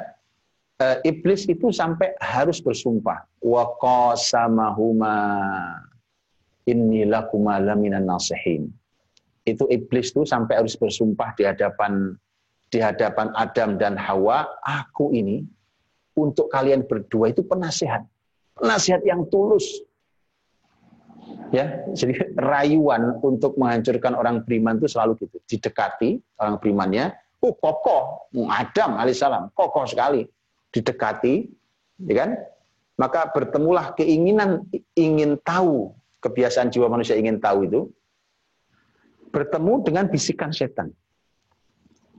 [SPEAKER 1] iblis itu sampai harus bersumpah, wa qasamahuma inni lakuma laminan nasihin. Itu iblis itu sampai harus bersumpah di hadapan Adam dan Hawa, aku ini untuk kalian berdua itu penasihat yang tulus. Ya, jadi rayuan untuk menghancurkan orang beriman itu selalu gitu. Didekati orang berimannya, kokoh, Adam alaihissalam, kokoh sekali. Didekati, ya kan? Maka bertemulah keinginan ingin tahu, kebiasaan jiwa manusia ingin tahu itu, bertemu dengan bisikan setan.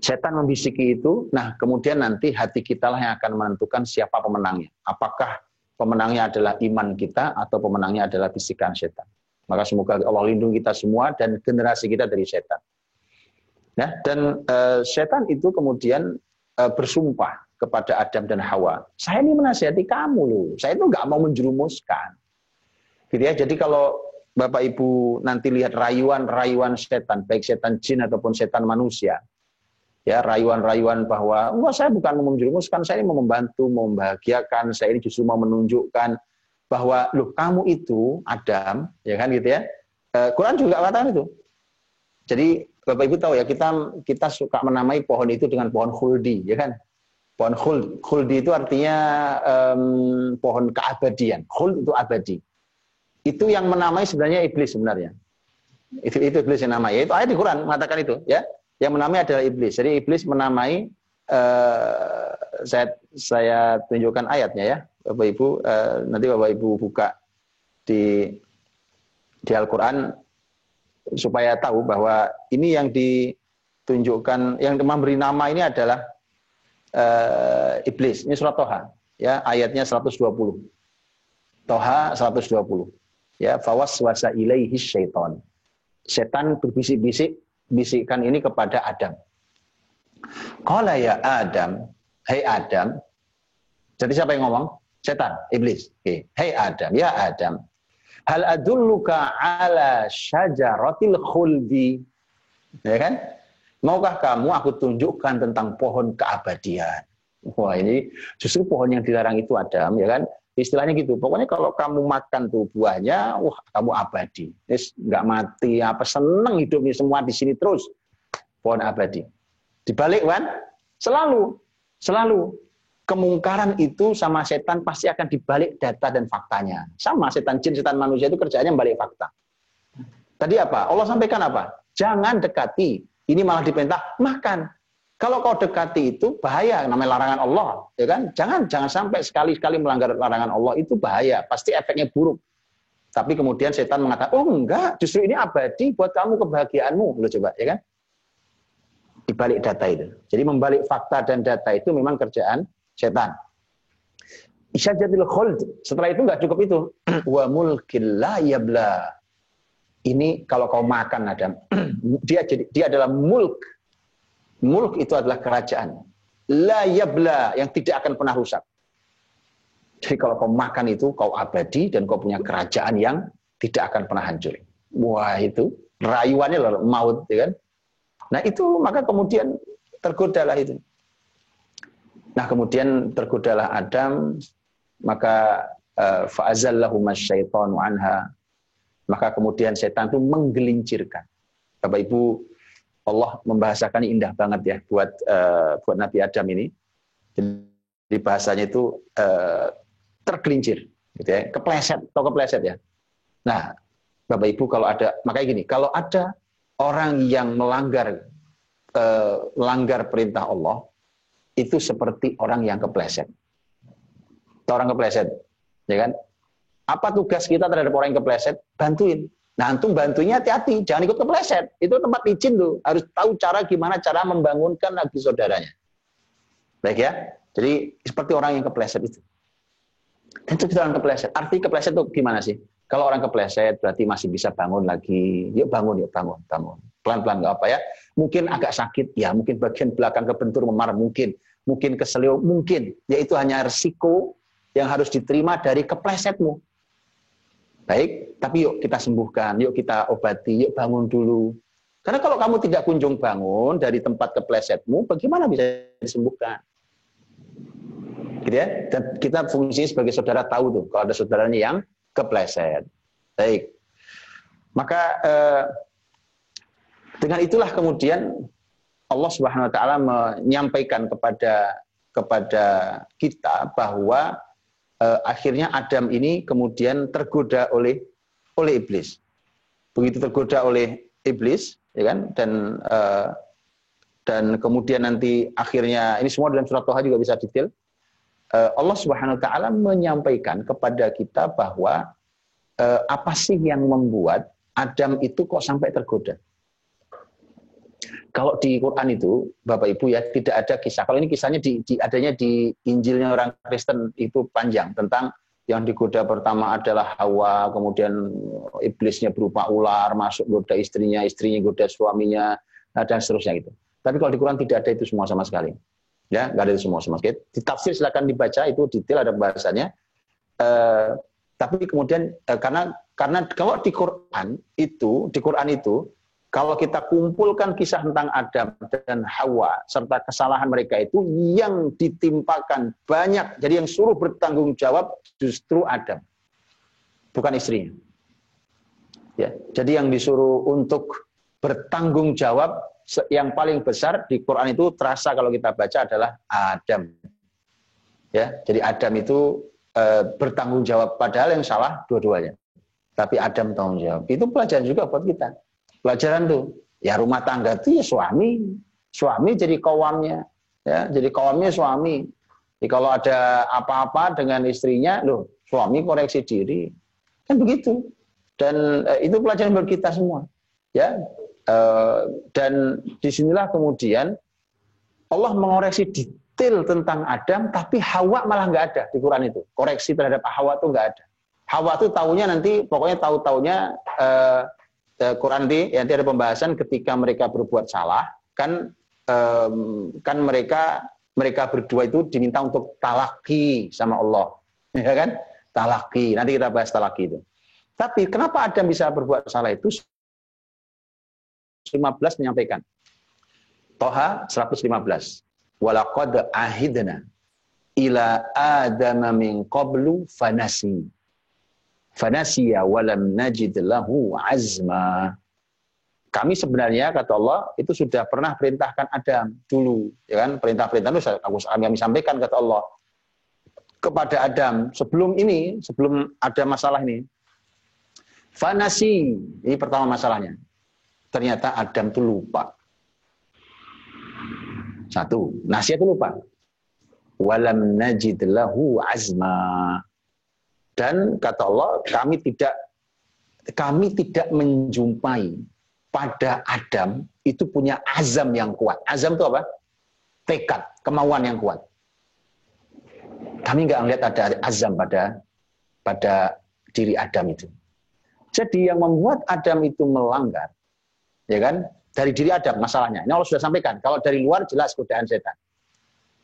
[SPEAKER 1] Setan membisiki itu, nah kemudian nanti hati kita lah yang akan menentukan siapa pemenangnya. Apakah pemenangnya adalah iman kita atau pemenangnya adalah bisikan setan. Maka semoga Allah lindungi kita semua dan generasi kita dari setan. Nah, dan setan itu kemudian bersumpah kepada Adam dan Hawa. Saya ini menasihati kamu loh. Saya itu nggak mau menjerumuskan. Gitu ya. Jadi kalau Bapak Ibu nanti lihat rayuan-rayuan setan, baik setan jin ataupun setan manusia, ya, rayuan-rayuan bahwa saya bukan mau menjerumuskan, saya ini mau membantu, mau membahagiakan, saya ini justru mau menunjukkan bahwa loh kamu itu Adam, ya kan gitu ya. Quran juga katakan itu. Jadi Bapak Ibu tahu ya, kita suka menamai pohon itu dengan pohon khuldi, ya kan. Pohon khuldi itu artinya pohon keabadian. Khuld itu abadi. Itu yang menamai sebenarnya iblis sebenarnya. Itu iblis yang namai. Itu ayat di Quran mengatakan itu, ya. Yang menamai adalah iblis. Jadi iblis menamai, saya tunjukkan ayatnya ya, Bapak Ibu. Nanti Bapak Ibu buka di Al-Quran supaya tahu bahwa ini yang ditunjukkan, yang memberi nama ini adalah iblis. Ini surat Toha, ya, ayatnya 120. Toha 120. Ya, fawaswasa ilaihi syaiton. Setan berbisik-bisik, bisikkan ini kepada Adam. Qala ya Adam, hai Adam. Jadi siapa yang ngomong? Setan, iblis. Okay. Hai Adam, ya Adam. Hal adulluka ala syajaratil khuldi. Ya kan? Maukah kamu aku tunjukkan tentang pohon keabadian? Wah, ini justru pohon yang dilarang itu Adam, ya kan? Istilahnya gitu. Pokoknya kalau kamu makan tuh buahnya, wah kamu abadi. Nggak mati, apa seneng hidupnya semua di sini terus. Pohon abadi. Dibalik kan? Selalu kemungkaran itu sama setan pasti akan dibalik data dan faktanya. Sama setan jin, setan manusia itu kerjaannya balik fakta. Tadi apa? Allah sampaikan apa? Jangan dekati. Ini malah diperintah makan. Kalau kau dekati itu bahaya, namanya larangan Allah, ya kan? Jangan sampai sekali-kali melanggar larangan Allah, itu bahaya, pasti efeknya buruk. Tapi kemudian setan mengatakan, oh enggak, justru ini abadi buat kamu kebahagiaanmu, lo coba, ya kan? Dibalik data itu. Jadi membalik fakta dan data itu memang kerjaan setan. Isyajatil khuld. Setelah itu nggak cukup itu. Wa mulkil la yabla. Ini kalau kau makan Adam, dia adalah mulk. Mulk itu adalah kerajaan. La yabla, yang tidak akan pernah rusak. Jadi kalau kau makan itu, kau abadi dan kau punya kerajaan yang tidak akan pernah hancur. Wah, itu rayuannya loh, maut, ya kan? Nah itu maka kemudian tergodalah itu. Nah kemudian tergodalah Adam, maka fa'azallahuma syaitanu anha, maka kemudian setan itu menggelincirkan. Bapak Ibu, Allah membahasakan indah banget ya buat Nabi Adam ini. Jadi bahasanya itu tergelincir, gitu ya, kepleset ya. Nah Bapak Ibu kalau ada, makanya gini, kalau ada orang yang melanggar perintah Allah, itu seperti orang yang kepleset. Orang kepleset, ya kan? Apa tugas kita terhadap orang yang kepleset? Bantuin. Nah, antum bantunya hati-hati, jangan ikut kepleset. Itu tempat licin tuh, harus tahu gimana cara membangunkan lagi saudaranya. Baik ya? Jadi seperti orang yang kepleset itu. Dan itu orang kepleset. Arti kepleset itu gimana sih? Kalau orang kepleset berarti masih bisa bangun lagi. Yuk bangun. Pelan-pelan nggak apa ya. Mungkin agak sakit, ya mungkin bagian belakang kebentur memar, mungkin keseliu, mungkin. Yaitu hanya risiko yang harus diterima dari keplesetmu. Baik, tapi yuk kita sembuhkan, yuk kita obati, yuk bangun dulu. Karena kalau kamu tidak kunjung bangun dari tempat keplesetmu, bagaimana bisa disembuhkan? Gitu ya? Dan kita fungsinya sebagai saudara tahu tuh, kalau ada saudaranya yang kepleset. Baik. Maka dengan itulah kemudian Allah Subhanahu wa taala menyampaikan kepada kita bahwa akhirnya Adam ini kemudian tergoda oleh iblis. Begitu tergoda oleh iblis, ya kan? Dan kemudian nanti akhirnya ini semua dalam surat Toha juga bisa detail. Allah Subhanahu wa taala menyampaikan kepada kita bahwa apa sih yang membuat Adam itu kok sampai tergoda. Kalau di Quran itu, Bapak Ibu ya, tidak ada kisah. Kalau ini kisahnya adanya di Injilnya orang Kristen itu panjang, tentang yang digoda pertama adalah Hawa, kemudian iblisnya berupa ular, masuk goda istrinya goda suaminya, dan seterusnya gitu. Tapi kalau di Quran tidak ada itu semua sama sekali. Ya, nggak ada itu semua sama sekali. Di tafsir silakan dibaca, itu detail ada bahasanya. Tapi kemudian karena kalau di Quran itu kalau kita kumpulkan kisah tentang Adam dan Hawa serta kesalahan mereka itu, yang ditimpakan banyak, jadi yang suruh bertanggung jawab justru Adam, bukan istrinya. Ya, jadi yang disuruh untuk bertanggung jawab yang paling besar di Quran itu terasa kalau kita baca adalah Adam. Ya, jadi Adam itu bertanggung jawab, padahal yang salah dua-duanya. Tapi Adam tanggung jawab. Itu pelajaran juga buat kita. Pelajaran tuh, ya rumah tangga itu ya suami jadi kawamnya, ya jadi kawamnya suami. Jadi kalau ada apa-apa dengan istrinya, loh suami koreksi diri, kan begitu. Dan itu pelajaran buat kita semua, ya. Dan disinilah kemudian Allah mengoreksi detail tentang Adam, tapi Hawa malah nggak ada di Quran itu. Koreksi terhadap Hawa itu nggak ada. Hawa itu taunya nanti, pokoknya tahu-taunya Quran nanti ada pembahasan ketika mereka berbuat salah, kan mereka berdua itu diminta untuk talaki sama Allah, ya kan? Talaki. Nanti kita bahas talaki itu. Tapi kenapa Adam bisa berbuat salah itu? 15 menyampaikan. Toha 115. Walaqad ahidna ila adama min qablu fanasi. Fanasiya walam najid lahu azma. Kami sebenarnya, kata Allah, itu sudah pernah perintahkan Adam dulu, ya kan? Perintah-perintah itu kami sampaikan, kata Allah, kepada Adam sebelum ada masalah ini. Fanasi, ini pertama masalahnya. Ternyata Adam itu lupa. Satu, nasi itu lupa. Walam najid lahu azma. Dan kata Allah, kami tidak menjumpai pada Adam itu punya azam yang kuat. Azam itu apa? Tekad, kemauan yang kuat. Kami nggak melihat ada azam pada diri Adam itu. Jadi yang membuat Adam itu melanggar, ya kan? Dari diri Adam masalahnya. Ini Allah sudah sampaikan. Kalau dari luar jelas godaan setan.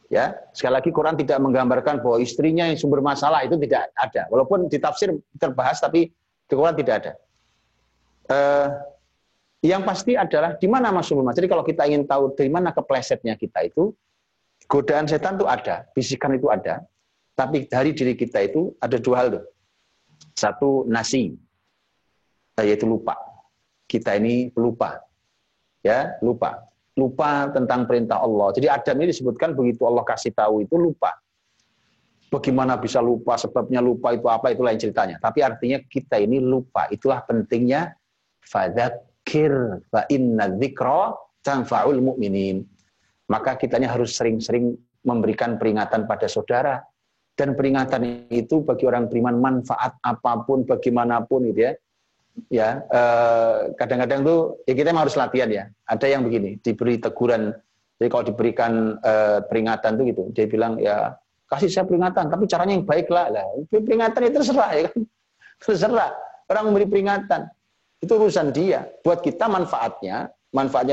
[SPEAKER 1] Ya, sekali lagi Quran tidak menggambarkan bahwa istrinya yang sumber masalah, itu tidak ada. Walaupun di tafsir terbahas, tapi di Quran tidak ada. Yang pasti adalah di mana masuk rumah. Jadi kalau kita ingin tahu dari mana keplesetnya kita itu, godaan setan itu ada, bisikan itu ada. Tapi dari diri kita itu ada dua hal tuh. Satu, nasi, yaitu lupa. Kita ini pelupa. Ya, lupa tentang perintah Allah. Jadi Adam ini disebutkan begitu Allah kasih tahu itu lupa. Bagaimana bisa lupa, sebabnya lupa itu apa, itu lain ceritanya. Tapi artinya kita ini lupa. Itulah pentingnya fadzakir fa inna dzikra tanfa'ul mu'minin. Maka kitanya harus sering-sering memberikan peringatan pada saudara. Dan peringatan itu bagi orang beriman manfaat apapun, bagaimanapun gitu ya. Ya, kadang-kadang tuh ya kita harus latihan ya. Ada yang begini, diberi teguran. Jadi kalau diberikan peringatan tuh gitu, dia bilang ya kasih saya peringatan, tapi caranya yang baik lah. Peringatan itu terserah ya kan, terserah. Orang memberi peringatan itu urusan dia. Buat kita manfaatnya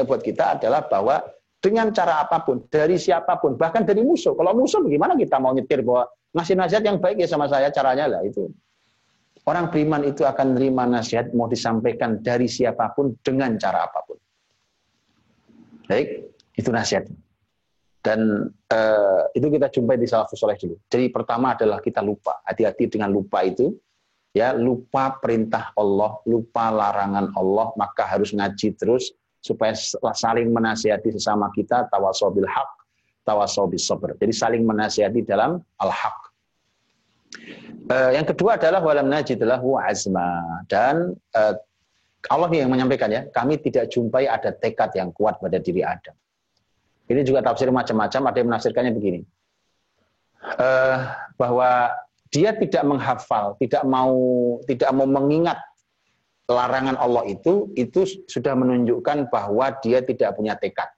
[SPEAKER 1] buat kita adalah bahwa dengan cara apapun, dari siapapun, bahkan dari musuh. Kalau musuh bagaimana kita mau nyetir bahwa ngasih nasihat yang baik ya sama saya, caranya lah itu. Orang beriman itu akan menerima nasihat mau disampaikan dari siapapun dengan cara apapun. Baik, itu nasihat. Dan itu kita jumpai di salafus saleh dulu. Jadi pertama adalah kita lupa. Hati-hati dengan lupa itu. Ya, lupa perintah Allah, lupa larangan Allah, maka harus ngaji terus supaya saling menasihati sesama kita, tawasau bil haq, tawasau bis sabr. Jadi saling menasihati dalam al-haq. Yang kedua adalah walam najid lahu azma, dan Allah yang menyampaikan ya, kami tidak jumpai ada tekad yang kuat pada diri Adam. Ini juga tafsir macam-macam, ada yang menafsirkannya begini, bahwa dia tidak menghafal, tidak mau mengingat larangan Allah itu sudah menunjukkan bahwa dia tidak punya tekad,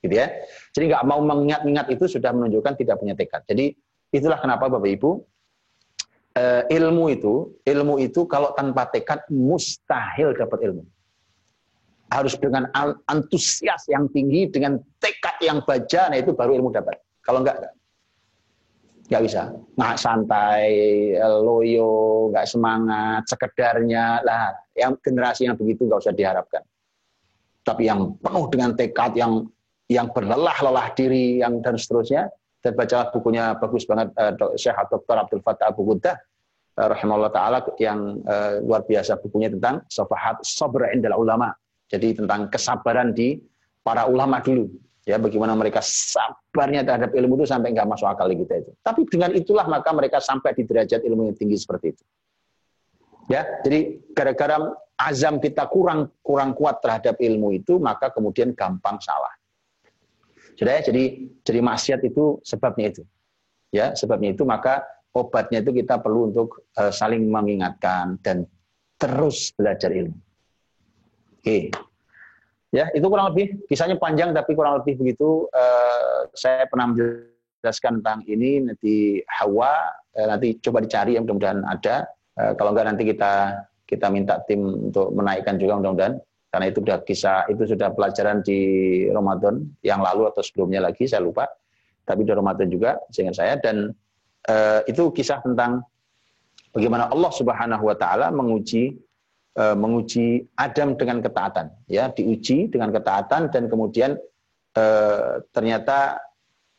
[SPEAKER 1] gitu ya. Jadi nggak mau mengingat-ingat itu sudah menunjukkan tidak punya tekad. Jadi itulah kenapa Bapak Ibu, ilmu itu kalau tanpa tekad mustahil dapat ilmu. Harus dengan antusias yang tinggi, dengan tekad yang baja, nah itu baru ilmu dapat. Kalau enggak bisa. Nggak santai, loyo, nggak semangat, sekedarnya lah. Yang generasi yang begitu nggak usah diharapkan. Tapi yang penuh dengan tekad, yang berlelah-lelah diri, dan seterusnya. Dan baca bukunya bagus banget Syekh Dr. Abdul Fattah Abu Ghuddah rahimahullah ta'ala, yang luar biasa bukunya tentang safahat sabr indal ulama. Jadi tentang kesabaran di para ulama dulu. Ya, bagaimana mereka sabarnya terhadap ilmu itu sampai nggak masuk akal kita itu. Tapi dengan itulah maka mereka sampai di derajat ilmu yang tinggi seperti itu. Ya, jadi gara-gara azam kita kurang kuat terhadap ilmu itu, maka kemudian gampang salah. Sudah ya, jadi maksiat itu sebabnya itu. Ya, sebabnya itu maka obatnya itu kita perlu untuk saling mengingatkan dan terus belajar ilmu. Oke. Ya, itu kurang lebih, kisahnya panjang tapi kurang lebih begitu. Saya pernah menjelaskan tentang ini, nanti Hawa, nanti coba dicari ya, mudah-mudahan ada. Kalau enggak nanti kita minta tim untuk menaikkan juga mudah-mudahan. Karena itu sudah kisah, itu sudah pelajaran di Ramadan yang lalu atau sebelumnya lagi, saya lupa. Tapi di Ramadan juga, seingat saya. Dan itu kisah tentang bagaimana Allah Subhanahu Wa Taala menguji Adam dengan ketaatan, ya, diuji dengan ketaatan dan kemudian ternyata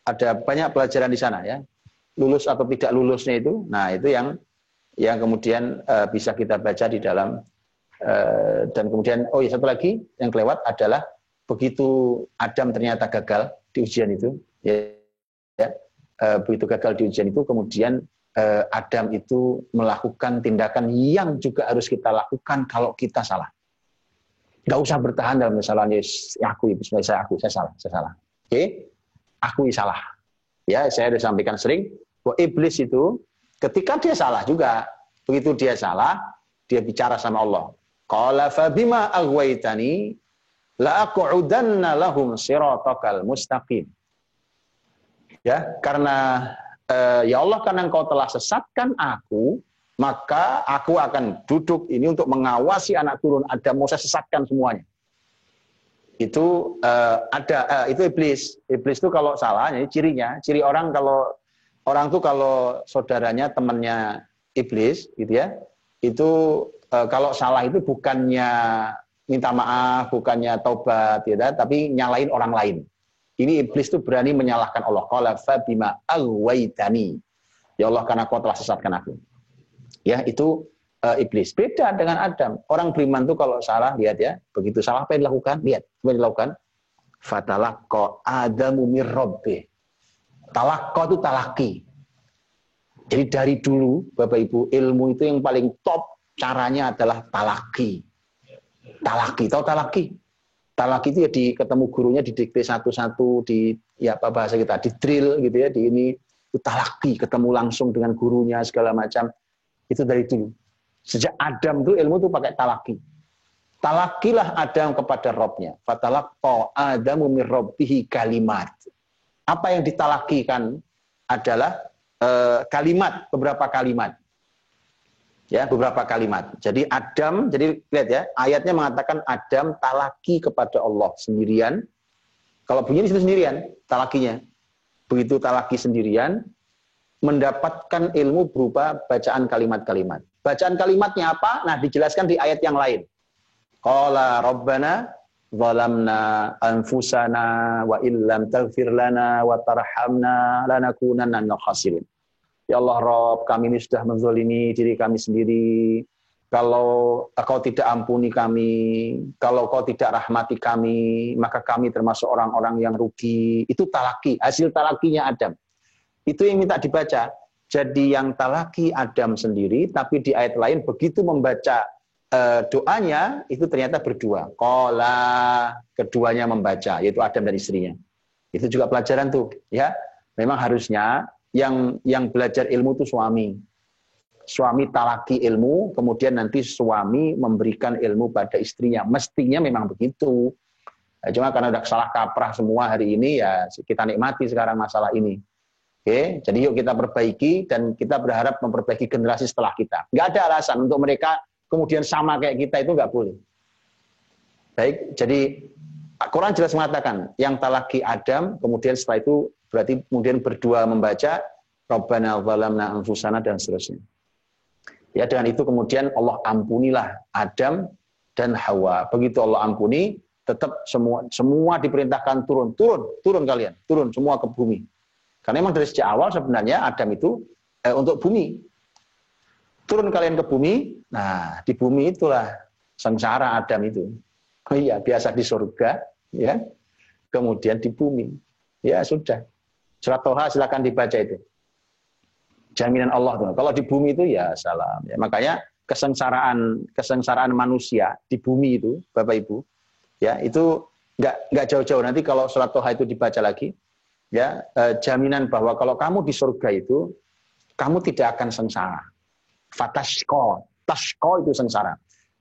[SPEAKER 1] ada banyak pelajaran di sana, ya, lulus atau tidak lulusnya itu, nah itu yang kemudian bisa kita baca di dalam dan kemudian oh ya satu lagi yang kelewat adalah begitu Adam ternyata gagal di ujian itu, ya, begitu gagal di ujian itu kemudian Adam itu melakukan tindakan yang juga harus kita lakukan kalau kita salah. Nggak usah bertahan dalam kesalahan, aku salah. Oke, akui salah. Ya, saya sudah sampaikan sering bahwa iblis itu ketika dia salah juga, begitu dia salah, dia bicara sama Allah. Qala fa bima aghwaytani la aqudanna lahum siratakal mustaqim. Ya, karena ya Allah, karena engkau telah sesatkan aku, maka aku akan duduk ini untuk mengawasi anak turun Adam, mau saya sesatkan semuanya. Itu itu iblis. Iblis itu kalau salah, ini cirinya, ciri orang kalau orang tuh kalau saudaranya, temannya iblis, gitu ya, itu kalau salah itu bukannya minta maaf, bukannya taubat, ya, tapi nyalain orang lain. Ini iblis itu berani menyalahkan Allah. Qala fa bima aghwaytani. Ya Allah, karena kau telah sesatkan aku. Ya, itu iblis. Beda dengan Adam. Orang beriman itu kalau salah, lihat ya, begitu salah apa yang dilakukan? Lihat, apa yang dilakukan? Fatalaqqa Adamu mir rabbih. Talaqqa itu talaki. Jadi dari dulu, Bapak Ibu, ilmu itu yang paling top caranya adalah talaki. Talaki, tahu talaki? Talaki itu ya ketemu gurunya didikte satu-satu, di ya apa bahasa kita, di drill gitu ya, di ini itu talaki, ketemu langsung dengan gurunya segala macam. Itu dari dulu. Sejak Adam itu ilmu itu pakai talaki. Talakilah Adam kepada Rabbnya. Fatalaqqa Adamu mir rabbihi kalimat. Apa yang ditalakikan adalah kalimat, beberapa kalimat. Ya, beberapa kalimat. Jadi Adam, jadi lihat ya, ayatnya mengatakan Adam talaki kepada Allah sendirian. Kalau bunyi di situ sendirian, talakinya. Begitu talaki sendirian, mendapatkan ilmu berupa bacaan kalimat-kalimat. Bacaan kalimatnya apa? Nah, dijelaskan di ayat yang lain. Qala Rabbana zalamna anfusana wa illam taghfir lana wa tarhamna lanakunanna minal khasirin. Ya Allah Rabb, kami ini sudah menzalimi diri kami sendiri. Kalau Engkau tidak ampuni kami, kalau Engkau tidak rahmati kami, maka kami termasuk orang-orang yang rugi. Itu talaki, hasil talakinya Adam. Itu yang minta dibaca. Jadi yang talaki Adam sendiri, tapi di ayat lain begitu membaca doanya, itu ternyata berdua. Qala, keduanya membaca, yaitu Adam dan istrinya. Itu juga pelajaran tuh, ya. Memang harusnya yang belajar ilmu itu suami. Suami talaki ilmu, kemudian nanti suami memberikan ilmu pada istrinya. Mestinya memang begitu. Cuma karena udah salah kaprah semua hari ini, ya kita nikmati sekarang masalah ini. Oke, jadi yuk kita perbaiki dan kita berharap memperbaiki generasi setelah kita. Nggak ada alasan untuk mereka kemudian sama kayak kita, itu nggak boleh. Baik, jadi Al-Quran jelas mengatakan yang talaki Adam, kemudian setelah itu berarti kemudian berdua membaca Rabbana zalamna anfusana dan seterusnya. Ya, dengan itu kemudian Allah ampunilah Adam dan Hawa. Begitu Allah ampuni, tetap semua diperintahkan turun kalian, turun semua ke bumi. Karena memang dari sejak awal sebenarnya Adam itu untuk bumi. Turun kalian ke bumi. Nah, di bumi itulah sengsara Adam itu. Oh iya, biasa di surga, ya. Kemudian di bumi. Ya sudah. Surat Toha silakan dibaca itu. Jaminan Allah tuh. Kalau di bumi itu ya salam. Ya, makanya kesengsaraan manusia di bumi itu, Bapak Ibu, ya itu nggak jauh-jauh. Nanti kalau surat Toha itu dibaca lagi, ya jaminan bahwa kalau kamu di surga itu, kamu tidak akan sengsara. Fatashko, tashko itu sengsara.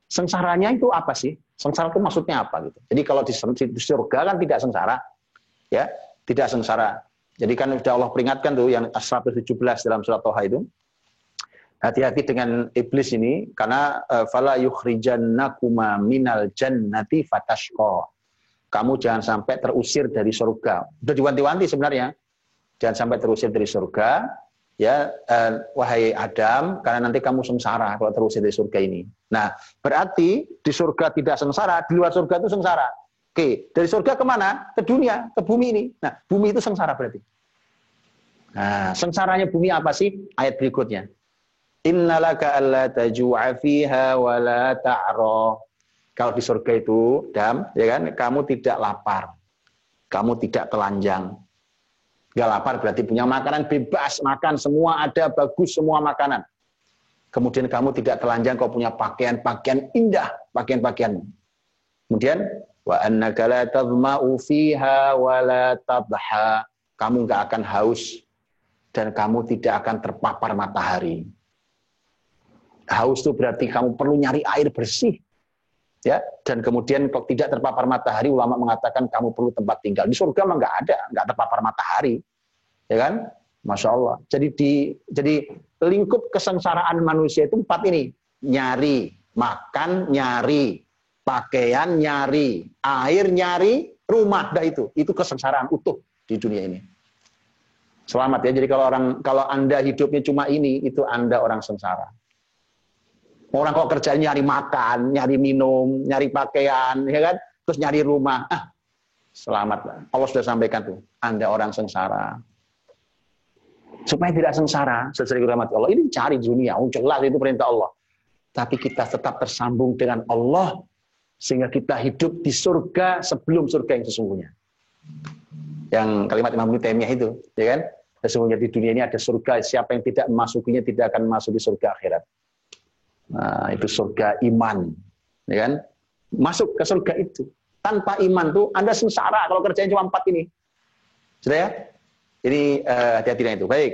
[SPEAKER 1] Sengsaranya itu apa sih? Sengsara itu maksudnya apa gitu. Jadi kalau di surga kan tidak sengsara, ya, tidak sengsara. Jadi kan sudah Allah peringatkan tuh yang 117 dalam surat Toha itu. Hati-hati dengan iblis ini karena fala yukhrijannakuma minal jannati fatashqa. Kamu jangan sampai terusir dari surga. Sudah diwanti-wanti sebenarnya. Jangan sampai terusir dari surga, ya, wahai Adam, karena nanti kamu sengsara kalau terusir dari surga ini. Nah, berarti di surga tidak sengsara, di luar surga itu sengsara. Oke, dari surga kemana? Ke dunia, ke bumi ini. Nah, bumi itu sengsara berarti. Nah, sengsaranya bumi apa sih? Ayat berikutnya. Innalaka alla taju'a fiha wa la ta'ra. Kalau di surga itu, Dam, ya kan, kamu tidak lapar. Kamu tidak telanjang. Enggak lapar berarti punya makanan bebas, makan semua ada, bagus semua makanan. Kemudian kamu tidak telanjang, kau punya pakaian-pakaian indah, pakaian-pakaianmu. Kemudian wa annaka la tadma'u fiha wa la tadha. Kamu enggak akan haus dan kamu tidak akan terpapar matahari. Haus itu berarti kamu perlu nyari air bersih, ya. Dan kemudian kalau tidak terpapar matahari, ulama mengatakan kamu perlu tempat tinggal. Di surga mah nggak ada, nggak terpapar matahari, ya kan? Masya Allah. Jadi lingkup kesengsaraan manusia itu 4 ini: nyari, makan, nyari, pakaian, nyari, air, nyari, rumah. Dah itu kesengsaraan utuh di dunia ini. Selamat ya. Jadi kalau Anda hidupnya cuma ini, itu Anda orang sengsara. Orang kok kerjanya nyari makan, nyari minum, nyari pakaian, ya kan? Terus nyari rumah. Selamat. Allah sudah sampaikan tuh, Anda orang sengsara. Supaya tidak sengsara, sesuai rahmat Allah, ini cari dunia, jelas itu perintah Allah. Tapi kita tetap tersambung dengan Allah, sehingga kita hidup di surga sebelum surga yang sesungguhnya. Yang kalimat Imam Ibnu Taimiyah itu, ya kan? Sesungguhnya di dunia ini ada surga, siapa yang tidak memasukinya tidak akan masuk di surga akhirat. Nah, itu surga iman, ya kan? Masuk ke surga itu. Tanpa iman tuh Anda sengsara kalau kerjanya cuma 4 ini. Sudah ya? Jadi hati-hati dengan itu. Baik.